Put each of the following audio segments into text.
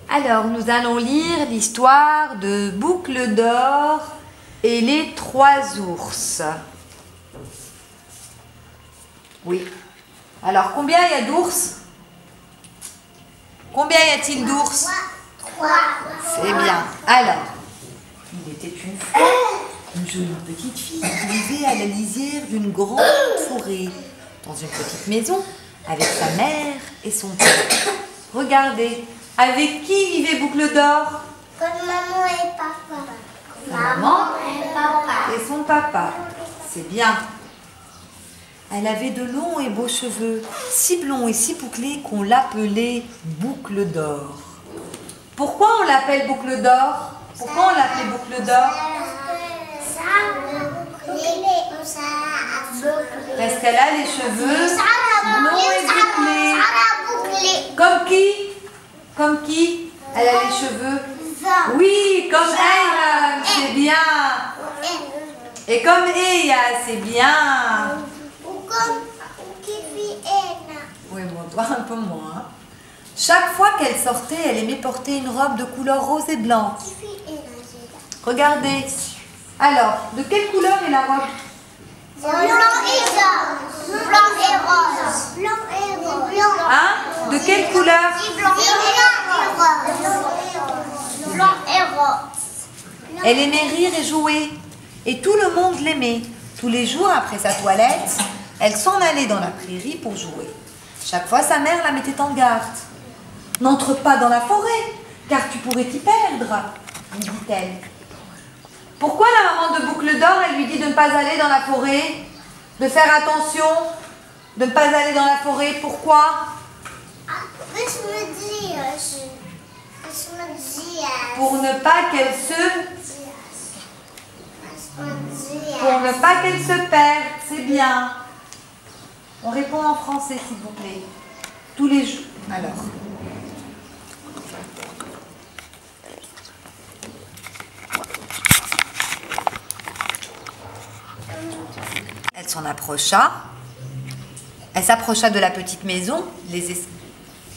Alors, nous allons lire l'histoire de Boucle d'Or et les 3 ours. Oui. Alors, combien il y a d'ours? Combien y a-t-il d'ours? 3. C'est bien. Alors, il était une fois une jolie petite fille qui vivait à la lisière d'une grande forêt, dans une petite maison, avec sa mère et son père. Regardez, avec qui vivait Boucle d'Or? Comme maman et papa. Maman et papa. et son papa. C'est bien. Elle avait de longs et beaux cheveux, si blonds et si bouclés qu'on l'appelait Boucle d'Or. Pourquoi on l'appelle Boucle d'Or? Pourquoi on l'appelait Boucle d'Or? Parce qu'elle a les cheveux blonds et bouclés. Comme qui? Comme qui? Elle a les cheveux? Oui, comme elle, c'est bien. Et comme Eya, c'est bien. Oui, bon, toi un peu moins. Chaque fois qu'elle sortait, elle aimait porter une robe de couleur rose et blanc. Regardez. Alors, de quelle couleur est la robe? Blanc et jaune. Blanc et rose. Blanc et rose. Hein? De quelle couleur? Blanc et rose. Blanc et rose. Elle aimait rire et jouer. Et tout le monde l'aimait. Tous les jours, après sa toilette, elle s'en allait dans la prairie pour jouer. Chaque fois, sa mère la mettait en garde. « N'entre pas dans la forêt, car tu pourrais t'y perdre, » lui dit-elle. Pourquoi la maman de Boucle d'Or, elle lui dit de ne pas aller dans la forêt? De faire attention, de ne pas aller dans la forêt, pourquoi? Pour ne pas qu'elle se perde, c'est bien. On répond en français, s'il vous plaît. Tous les jours. Alors. Elle s'en approcha. Elle s'approcha de la petite maison.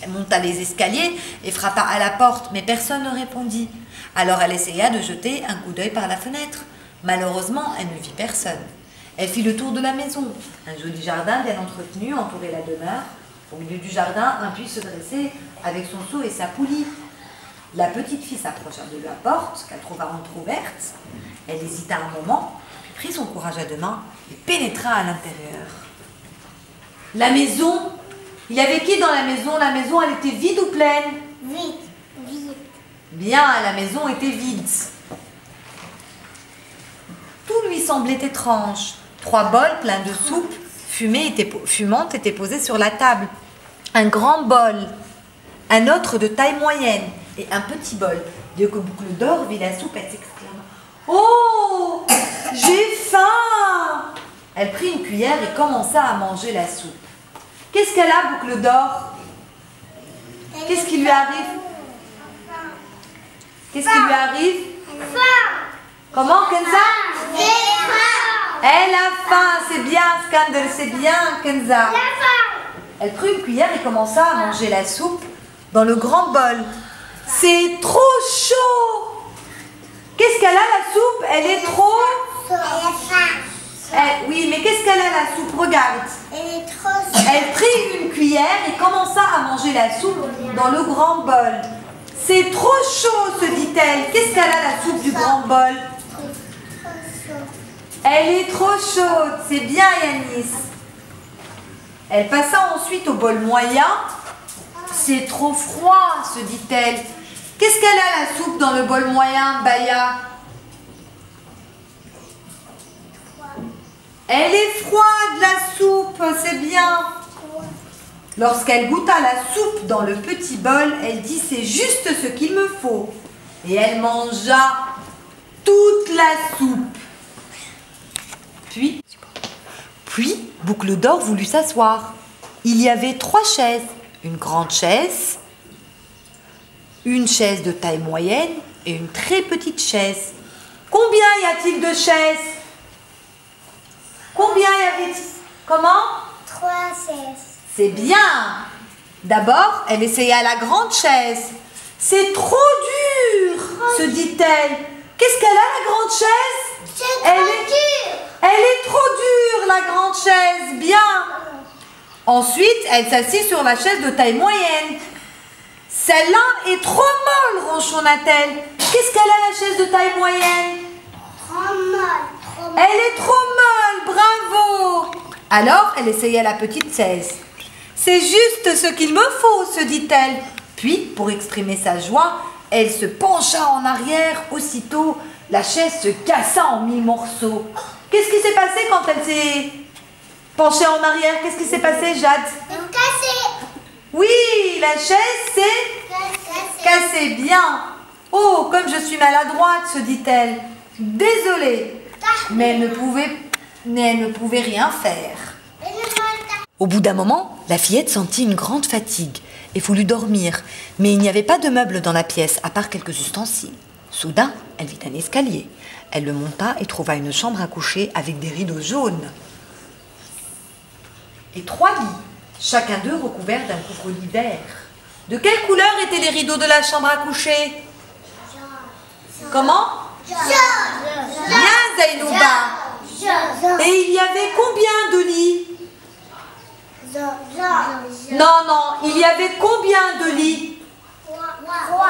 Elle monta les escaliers et frappa à la porte, mais personne ne répondit. Alors elle essaya de jeter un coup d'œil par la fenêtre. Malheureusement, elle ne vit personne. Elle fit le tour de la maison. Un joli jardin bien entretenu entourait la demeure. Au milieu du jardin, un puits se dressait avec son seau et sa poulie. La petite fille s'approcha de la porte, qu'elle trouva entrouverte. Elle hésita un moment, puis prit son courage à 2 mains et pénétra à l'intérieur. La maison, il y avait qui dans la maison? La maison, elle était vide ou pleine? Vide. Bien, la maison était vide. Tout lui semblait étrange. 3 bols pleins de soupe fumante étaient posés sur la table. Un grand bol, un autre de taille moyenne et un petit bol. Dès que Boucle d'Or vit la soupe, elle s'exclama: « Oh, j'ai faim !» Elle prit une cuillère et commença à manger la soupe. Qu'est-ce qu'elle a, Boucle d'Or? Qu'est-ce qui lui arrive? Qu'est-ce qui lui arrive? Comment, Kenza? Elle a faim, c'est bien, Scandal, c'est bien, Kenza. Elle prit une cuillère et commença à manger la soupe dans le grand bol. C'est trop chaud! Qu'est-ce qu'elle a, la soupe? Elle est trop... Oui, mais qu'est-ce qu'elle a, la soupe? Regarde. Elle prit une cuillère et commença à manger la soupe dans le grand bol. C'est trop chaud, se dit-elle. Qu'est-ce qu'elle a, la soupe du grand bol? Elle est trop chaude, c'est bien, Yanis. Elle passa ensuite au bol moyen. C'est trop froid, se dit-elle. Qu'est-ce qu'elle a, la soupe, dans le bol moyen, Baya? Elle est froide, la soupe, c'est bien. Lorsqu'elle goûta la soupe dans le petit bol, elle dit: « C'est juste ce qu'il me faut. » Et elle mangea toute la soupe. Puis, Boucle d'Or voulut s'asseoir. Il y avait 3 chaises. Une grande chaise, une chaise de taille moyenne et une très petite chaise. Combien y a-t-il de chaises? Combien y avait-il? Comment? 3 chaises. C'est bien. D'abord, elle essaya la grande chaise. C'est trop dur, se dit-elle. Qu'est-ce qu'elle a, la grande chaise? C'est trop dur. Elle est trop dure, la grande chaise. Bien. Ensuite, elle s'assit sur la chaise de taille moyenne. Celle-là est trop molle, ronchonna-t-elle. Qu'est-ce qu'elle a, la chaise de taille moyenne? Trop molle. Elle est trop molle, bravo. Alors, elle essaya la petite chaise. C'est juste ce qu'il me faut, se dit-elle. Puis, pour exprimer sa joie, elle se pencha en arrière. Aussitôt, la chaise se cassa en 1000 morceaux. Qu'est-ce qui s'est passé quand elle s'est penchée en arrière? Qu'est-ce qui s'est passé, Jade? C'est cassé. Oui, la chaise s'est cassée. Bien. Oh, comme je suis maladroite, se dit-elle. Désolée. Mais elle ne pouvait rien faire. Au bout d'un moment, la fillette sentit une grande fatigue et voulut dormir. Mais il n'y avait pas de meubles dans la pièce, à part quelques ustensiles. Soudain, elle vit un escalier. Elle le monta et trouva une chambre à coucher avec des rideaux jaunes. Et 3 lits, chacun d'eux recouvert d'un couvre-lit vert. De quelle couleur étaient les rideaux de la chambre à coucher? Comment? Bien, Zainouba. Et il y avait combien de lits? Non, il y avait combien de lits? 3.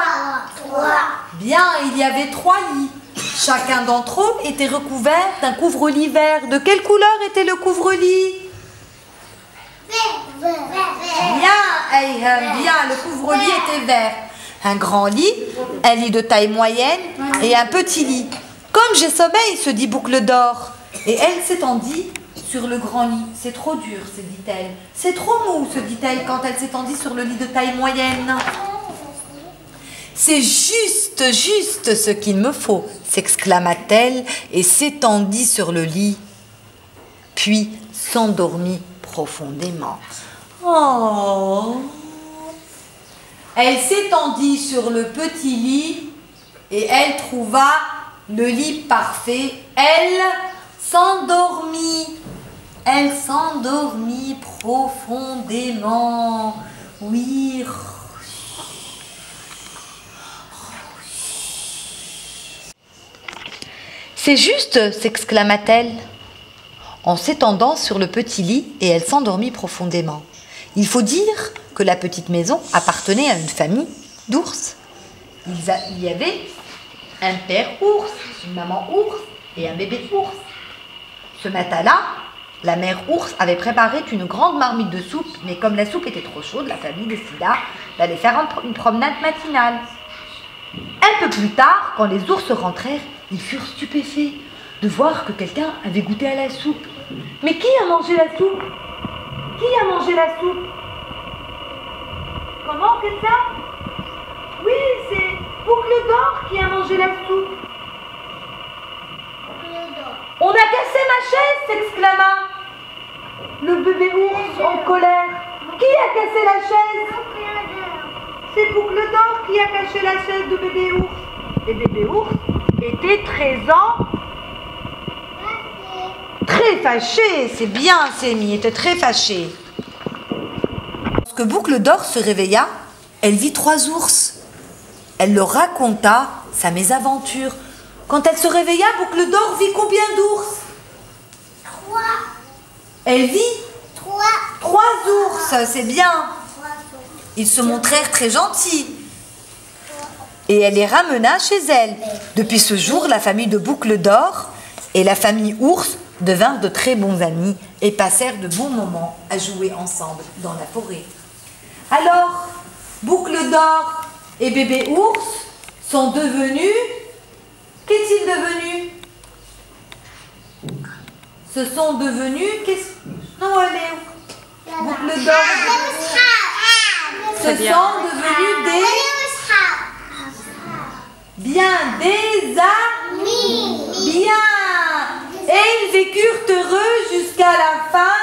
Bien, il y avait 3 lits. Chacun d'entre eux était recouvert d'un couvre-lit vert. De quelle couleur était le couvre-lit? Bien, Ayham, bien, le couvre-lit était vert. Un grand lit, un lit de taille moyenne et un petit lit. Comme j'ai sommeil, se dit Boucle d'Or. Et elle s'étendit sur le grand lit. C'est trop dur, se dit-elle. C'est trop mou, se dit-elle quand elle s'étendit sur le lit de taille moyenne. C'est juste ce qu'il me faut, s'exclama-t-elle et s'étendit sur le lit, puis s'endormit profondément. Oh! Elle s'étendit sur le petit lit et elle trouva le lit parfait. Elle s'endormit. Elle s'endormit profondément. Oui. C'est juste, s'exclama-t-elle, en s'étendant sur le petit lit, et elle s'endormit profondément. Il faut dire que la petite maison appartenait à une famille d'ours. Il y avait un père ours, une maman ours et un bébé ours. Ce matin-là, la mère ours avait préparé une grande marmite de soupe, mais comme la soupe était trop chaude, la famille décida d'aller faire une promenade matinale. Un peu plus tard, quand les ours rentrèrent, ils furent stupéfaits de voir que quelqu'un avait goûté à la soupe. Mais qui a mangé la soupe? Qui a mangé la soupe? Comment, Ketsa? Oui, c'est Boucle d'Or qui a mangé la soupe. On a cassé ma chaise, s'exclama le bébé ours en colère. Qui a cassé la chaise? C'est Boucle d'Or qui a caché la chaise de bébé ours. Et bébé ours était très fâché. C'est bien, Sémi, était très fâché. Lorsque Boucle d'Or se réveilla, elle vit 3 ours. Elle leur raconta sa mésaventure. Quand elle se réveilla, Boucle d'Or vit combien d'ours? 3. Elle vit 3 ours, c'est bien. 3. Ils se montrèrent très gentils. Et elle les ramena chez elle. Depuis ce jour, la famille de Boucle d'Or et la famille ours devinrent de très bons amis et passèrent de bons moments à jouer ensemble dans la forêt. Alors, Boucle d'Or et bébé ours sont devenus... Qu'est-il devenu? Ce sont devenus... Non, allez. Boucle d'Or et bébé ours. Ce sont devenus des... Bien, des amis. Bien. Et ils vécurent heureux jusqu'à la fin